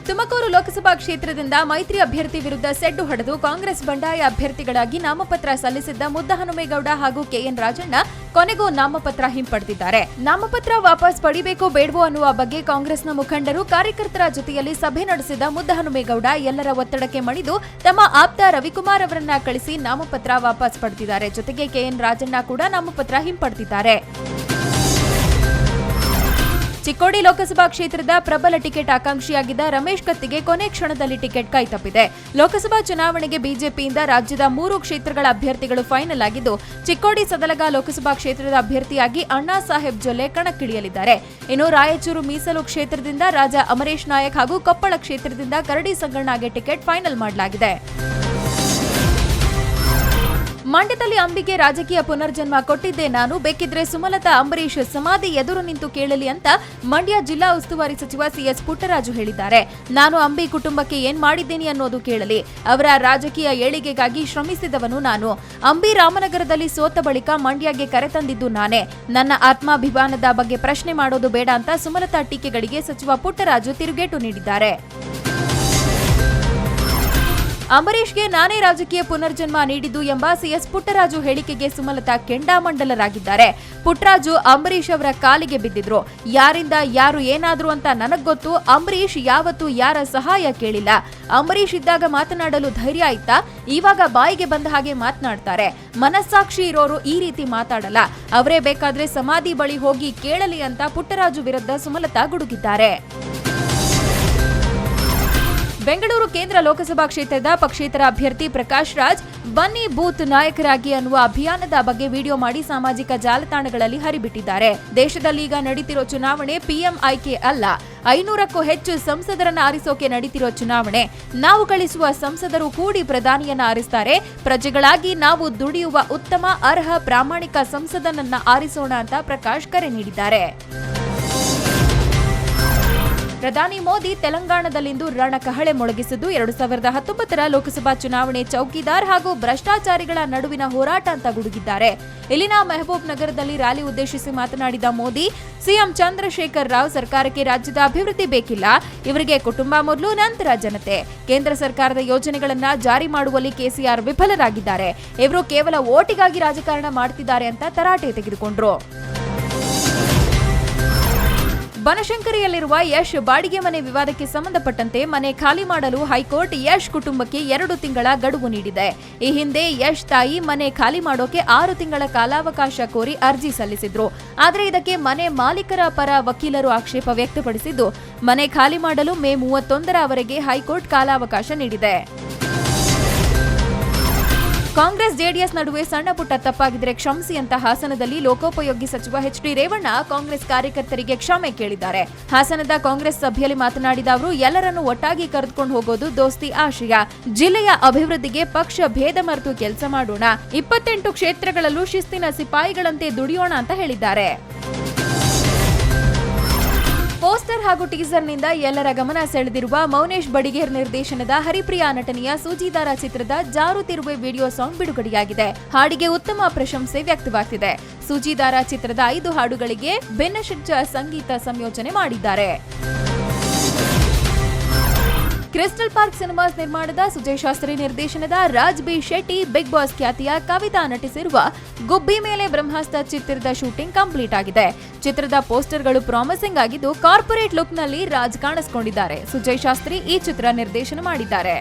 ತುಮಕೂರು ಲೋಕಸಭಾ ಕ್ಷೇತ್ರದಿಂದ ಮೈತ್ರಿ ಅಭ್ಯರ್ಥಿ ವಿರುದ್ಧ ಸೆಡ್ಡು ಹೊಡೆದು ಕಾಂಗ್ರೆಸ್ ಬಂಡಾಯ ಅಭ್ಯರ್ಥಿಗಳಾಗಿ ನಾಮಪತ್ರ ಸಲ್ಲಿಸಿದ್ದ ಮುದ್ದಹನುಮೇಗೌಡ ಹಾಗೂ ಕೆಎನ್ ರಾಜಣ್ಣ ಕೊನೆಗೂ ನಾಮಪತ್ರ ಹಿಂಪಡೆದಿದ್ದಾರೆ. ನಾಮಪತ್ರ ವಾಪಸ್ ಪಡಿಬೇಕೋ ಬೇಡವೋ ಅನ್ನುವ ಬಗ್ಗೆ ಕಾಂಗ್ರೆಸ್ನ ಮುಖಂಡರು ಕಾರ್ಯಕರ್ತರ ಜೊತೆಯಲ್ಲಿ ಸಭೆ ನಡೆಸಿದ ಮುದ್ದಹನುಮೇಗೌಡ ಎಲ್ಲರ ಒತ್ತಡಕ್ಕೆ ಮಣಿದು ತಮ್ಮ ಆಪ್ತ ರವಿಕುಮಾರ್ ಅವರನ್ನ ಕಳಿಸಿ ನಾಮಪತ್ರ ವಾಪಸ್ ಪಡೆದಿದ್ದಾರೆ. ಜೊತೆಗೆ ಕೆಎನ್ ರಾಜಣ್ಣ ಕೂಡ ನಾಮಪತ್ರ ಹಿಂಪಡೆದಿದ್ದಾರೆ. ಚಿಕ್ಕೋಡಿ ಲೋಕಸಭಾ ಕ್ಷೇತ್ರದ ಪ್ರಬಲ ಟಿಕೆಟ್ ಆಕಾಂಕ್ಷಿಯಾಗಿದ್ದ ರಮೇಶ್ ಕತ್ತಿಗೆ ಕೊನೆ ಕ್ಷಣದಲ್ಲಿ ಟಿಕೆಟ್ ಕೈತಪ್ಪಿದೆ. ಲೋಕಸಭಾ ಚುನಾವಣೆಗೆ ಬಿಜೆಪಿಯಿಂದ ರಾಜ್ಯದ 3 ಕ್ಷೇತ್ರಗಳ ಅಭ್ಯರ್ಥಿಗಳು ಫೈನಲ್ ಆಗಿದ್ದು, ಚಿಕ್ಕೋಡಿ ಸದಲಗ ಲೋಕಸಭಾ ಕ್ಷೇತ್ರದ ಅಭ್ಯರ್ಥಿಯಾಗಿ ಅಣ್ಣಾ ಸಾಹೇಬ್ ಜೊಲ್ಲೆ ಕಣಕ್ಕಿಳಿಯಲಿದ್ದಾರೆ. ಇನ್ನು ರಾಯಚೂರು ಮೀಸಲು ಕ್ಷೇತ್ರದಿಂದ ರಾಜಾ ಅಮರೇಶ್ ನಾಯಕ್ ಹಾಗೂ ಕೊಪ್ಪಳ ಕ್ಷೇತ್ರದಿಂದ ಕರಡಿ ಸಂಗಣ್ಣಗೆ ಟಿಕೆಟ್ ಫೈನಲ್ ಮಾಡಲಾಗಿದೆ. ಮಂಡ್ಯದಲ್ಲಿ ಅಂಬಿಗೆ ರಾಜಕೀಯ ಪುನರ್ಜನ್ಮ ಕೊಟ್ಟಿದ್ದೆ ನಾನು, ಬೇಕಿದ್ರೆ ಸುಮಲತಾ ಅಂಬರೀಶ್ ಸಮಾಧಿ ಎದುರು ನಿಂತು ಕೇಳಲಿ ಅಂತ ಮಂಡ್ಯ ಜಿಲ್ಲಾ ಉಸ್ತುವಾರಿ ಸಚಿವ ಸಿಎಸ್ ಪುಟ್ಟರಾಜು ಹೇಳಿದ್ದಾರೆ. ನಾನು ಅಂಬಿ ಕುಟುಂಬಕ್ಕೆ ಏನ್ ಮಾಡಿದ್ದೇನೆ ಅನ್ನೋದು ಕೇಳಲಿ. ಅವರ ರಾಜಕೀಯ ಏಳಿಗೆಗಾಗಿ ಶ್ರಮಿಸಿದವನು ನಾನು. ಅಂಬಿ ರಾಮನಗರದಲ್ಲಿ ಸೋತ ಬಳಿಕ ಮಂಡ್ಯಗೆ ಕರೆತಂದಿದ್ದು ನಾನೇ. ನನ್ನ ಆತ್ಮಾಭಿಮಾನದ ಬಗ್ಗೆ ಪ್ರಶ್ನೆ ಮಾಡೋದು ಬೇಡ ಅಂತ ಸುಮಲತಾ ಟೀಕೆಗಳಿಗೆ ಸಚಿವ ಪುಟ್ಟರಾಜು ತಿರುಗೇಟು ನೀಡಿದ್ದಾರೆ. ಅಂಬರೀಶ್ಗೆ ನಾನೇ ರಾಜಕೀಯ ಪುನರ್ಜನ್ಮ ನೀಡಿದ್ದು ಎಂಬ ಸಿಎಸ್ ಪುಟ್ಟರಾಜು ಹೇಳಿಕೆಗೆ ಸುಮಲತಾ ಕೆಂಡಾಮಂಡಲರಾಗಿದ್ದಾರೆ. ಪುಟ್ಟರಾಜು ಅಂಬರೀಶ್ ಅವರ ಕಾಲಿಗೆ ಬಿದ್ದಿದ್ರು. ಯಾರಿಂದ ಯಾರು ಏನಾದ್ರು ಅಂತ ನನಗ್ ಗೊತ್ತು. ಅಂಬರೀಶ್ ಯಾವತ್ತೂ ಯಾರ ಸಹಾಯ ಕೇಳಿಲ್ಲ. ಅಂಬರೀಶ್ ಇದ್ದಾಗ ಮಾತನಾಡಲು ಧೈರ್ಯ ಆಯ್ತಾ? ಇವಾಗ ಬಾಯಿಗೆ ಬಂದ ಹಾಗೆ ಮಾತನಾಡ್ತಾರೆ. ಮನಸ್ಸಾಕ್ಷಿ ಇರೋರು ಈ ರೀತಿ ಮಾತಾಡಲ್ಲ. ಅವರೇ ಬೇಕಾದ್ರೆ ಸಮಾಧಿ ಬಳಿ ಹೋಗಿ ಕೇಳಲಿ ಅಂತ ಪುಟ್ಟರಾಜು ವಿರುದ್ಧ ಸುಮಲತಾ ಗುಡುಗಿದ್ದಾರೆ. ಬೆಂಗಳೂರು ಕೇಂದ್ರ ಲೋಕಸಭಾ ಕ್ಷೇತ್ರದ ಪಕ್ಷೇತರ ಅಭ್ಯರ್ಥಿ ಪ್ರಕಾಶ್ ರಾಜ್ ಬನ್ನಿ ಬೂತ್ ನಾಯಕರಾಗಿ ಅನ್ನುವ ಅಭಿಯಾನದ ಬಗ್ಗೆ ವಿಡಿಯೋ ಮಾಡಿ ಸಾಮಾಜಿಕ ಜಾಲತಾಣಗಳಲ್ಲಿ ಹರಿಬಿಟ್ಟಿದ್ದಾರೆ. ದೇಶದಲ್ಲಿ ಈಗ ನಡೀತಿರೋ ಚುನಾವಣೆ ಪಿಎಂ ಆಯ್ಕೆ ಅಲ್ಲ, 500ಕ್ಕೂ ಹೆಚ್ಚು ಸಂಸದರನ್ನ ಆರಿಸೋಕೆ ನಡೀತಿರೋ ಚುನಾವಣೆ. ನಾವು ಕಳಿಸುವ ಸಂಸದರು ಕೂಡಿ ಪ್ರಧಾನಿಯನ್ನ ಆರಿಸ್ತಾರೆ. ಪ್ರಜೆಗಳಾಗಿ ನಾವು ದುಡಿಯುವ ಉತ್ತಮ, ಅರ್ಹ, ಪ್ರಾಮಾಣಿಕ ಸಂಸದನನ್ನ ಆರಿಸೋಣ ಅಂತ ಪ್ರಕಾಶ್ ಕರೆ ನೀಡಿದ್ದಾರೆ. ಪ್ರಧಾನಿ ಮೋದಿ ತೆಲಂಗಾಣದಲ್ಲಿಂದು ರಣಕಹಳೆ ಮೊಳಗಿಸಿದ್ದು 2019ರ ಲೋಕಸಭಾ ಚುನಾವಣೆ ಚೌಕಿದಾರ್ ಹಾಗೂ ಭ್ರಷ್ಟಾಚಾರಿಗಳ ನಡುವಿನ ಹೋರಾಟ ಅಂತ ಗುಡುಗಿದ್ದಾರೆ. ಇಲ್ಲಿನ ಮೆಹಬೂಬ್ ನಗರದಲ್ಲಿ ರ್ಯಾಲಿ ಉದ್ದೇಶಿಸಿ ಮಾತನಾಡಿದ ಮೋದಿ, ಸಿಎಂ ಚಂದ್ರಶೇಖರ್ ರಾವ್ ಸರ್ಕಾರಕ್ಕೆ ರಾಜ್ಯದ ಅಭಿವೃದ್ಧಿ ಬೇಕಿಲ್ಲ, ಇವರಿಗೆ ಕುಟುಂಬ ಮೊದಲು, ನಂತರ ಜನತೆ. ಕೇಂದ್ರ ಸರ್ಕಾರದ ಯೋಜನೆಗಳನ್ನ ಜಾರಿ ಮಾಡುವಲ್ಲಿ ಕೆಸಿಆರ್ ವಿಫಲರಾಗಿದ್ದಾರೆ. ಇವರು ಕೇವಲ ಓಟಿಗಾಗಿ ರಾಜಕಾರಣ ಮಾಡ್ತಿದ್ದಾರೆ ಅಂತ ತರಾಟೆ ತೆಗೆದುಕೊಂಡ್ರು. ಬನಶಂಕರಿಯಲ್ಲಿರುವ ಯಶ್ ಬಾಡಿಗೆ ಮನೆ ವಿವಾದಕ್ಕೆ ಸಂಬಂಧಪಟ್ಟಂತೆ ಮನೆ ಖಾಲಿ ಮಾಡಲು ಹೈಕೋರ್ಟ್ ಯಶ್ ಕುಟುಂಬಕ್ಕೆ 2 ತಿಂಗಳ ಗಡುವು ನೀಡಿದೆ. ಈ ಹಿಂದೆ ಯಶ್ ತಾಯಿ ಮನೆ ಖಾಲಿ ಮಾಡೋಕೆ 6 ತಿಂಗಳ ಕಾಲಾವಕಾಶ ಕೋರಿ ಅರ್ಜಿ ಸಲ್ಲಿಸಿದ್ರು. ಆದರೆ ಇದಕ್ಕೆ ಮನೆ ಮಾಲೀಕರ ಪರ ವಕೀಲರು ಆಕ್ಷೇಪ ವ್ಯಕ್ತಪಡಿಸಿದ್ದು, ಮನೆ ಖಾಲಿ ಮಾಡಲು ಮೇ 31ರವರೆಗೆ ಹೈಕೋರ್ಟ್ ಕಾಲಾವಕಾಶ ನೀಡಿದೆ. ಕಾಂಗ್ರೆಸ್ ಜೆಡಿಎಸ್ ನಡುವೆ ಸಣ್ಣ ಪುಟ್ಟ ತಪ್ಪಾಗಿದ್ರೆ ಕ್ಷಮಿಸಿ ಅಂತ ಹಾಸನದಲ್ಲಿ ಲೋಕೋಪಯೋಗಿ ಸಚಿವ ಎಚ್.ಡಿ. ರೇವಣ್ಣ ಕಾಂಗ್ರೆಸ್ ಕಾರ್ಯಕರ್ತರಿಗೆ ಕ್ಷಮೆ ಕೇಳಿದ್ದಾರೆ. ಹಾಸನದ ಕಾಂಗ್ರೆಸ್ ಸಭೆಯಲ್ಲಿ ಮಾತನಾಡಿದ ಅವರು, ಎಲ್ಲರನ್ನೂ ಒಟ್ಟಾಗಿ ಕರೆದುಕೊಂಡು ಹೋಗೋದು ದೋಸ್ತಿ ಆಶಯ. ಜಿಲ್ಲೆಯ ಅಭಿವೃದ್ಧಿಗೆ ಪಕ್ಷ ಭೇದ ಮರೆತು ಕೆಲಸ ಮಾಡೋಣ. 28 ಕ್ಷೇತ್ರಗಳಲ್ಲೂ ಶಿಸ್ತಿನ ಸಿಪಾಯಿಗಳಂತೆ ದುಡಿಯೋಣ ಅಂತ ಹೇಳಿದ್ದಾರೆ. ಪೋಸ್ಟರ್ ಹಾಗೂ ಟೀಸರ್ನಿಂದ ಎಲ್ಲರ ಗಮನ ಸೆಳೆದಿರುವ ಮೌನೇಶ್ ಬಡಿಗೇರ್ ನಿರ್ದೇಶನದ ಹರಿಪ್ರಿಯಾ ನಟನೆಯ ಸೂಜಿದಾರ ಚಿತ್ರದ ಜಾರುತ್ತಿರುವೆ ವಿಡಿಯೋ ಸಾಂಗ್ ಬಿಡುಗಡೆಯಾಗಿದೆ. ಹಾಡಿಗೆ ಉತ್ತಮ ಪ್ರಶಂಸೆ ವ್ಯಕ್ತವಾಗ್ತಿದೆ. ಸೂಜಿದಾರ ಚಿತ್ರದ 5 ಹಾಡುಗಳಿಗೆ ಬೆನ್ನಶೆಟ್ಜ ಸಂಗೀತ ಸಂಯೋಜನೆ ಮಾಡಿದ್ದಾರೆ. ಕ್ರಿಸ್ಟಲ್ ಪಾರ್ಕ್ ಸಿನಿಮಾಸ್ ನಿರ್ಮಾಣದ ಸುಜಯ್ ಶಾಸ್ತ್ರಿ ನಿರ್ದೇಶನದ Raj B Shetty Bigg Boss ಖ್ಯಾತಿಯ ಕವಿತಾ ನಟಿಸಿರುವ ಗುಬ್ಬಿ ಮೇಲೆ ಬ್ರಹ್ಮಾಸ್ತ್ರ ಚಿತ್ರದ ಶೂಟಿಂಗ್ ಕಂಪ್ಲೀಟ್ ಆಗಿದೆ. ಚಿತ್ರದ ಪೋಸ್ಟರ್ಗಳು ಪ್ರಾಮಿಸಿಂಗ್ ಆಗಿದ್ದು, ಕಾರ್ಪೊರೇಟ್ ಲುಕ್ನಲ್ಲಿ ರಾಜ್ ಕಾಣಿಸಿಕೊಂಡಿದ್ದಾರೆ. ಸುಜಯ್ ಶಾಸ್ತ್ರಿ ಈ ಚಿತ್ರ ನಿರ್ದೇಶನ ಮಾಡಿದ್ದಾರೆ.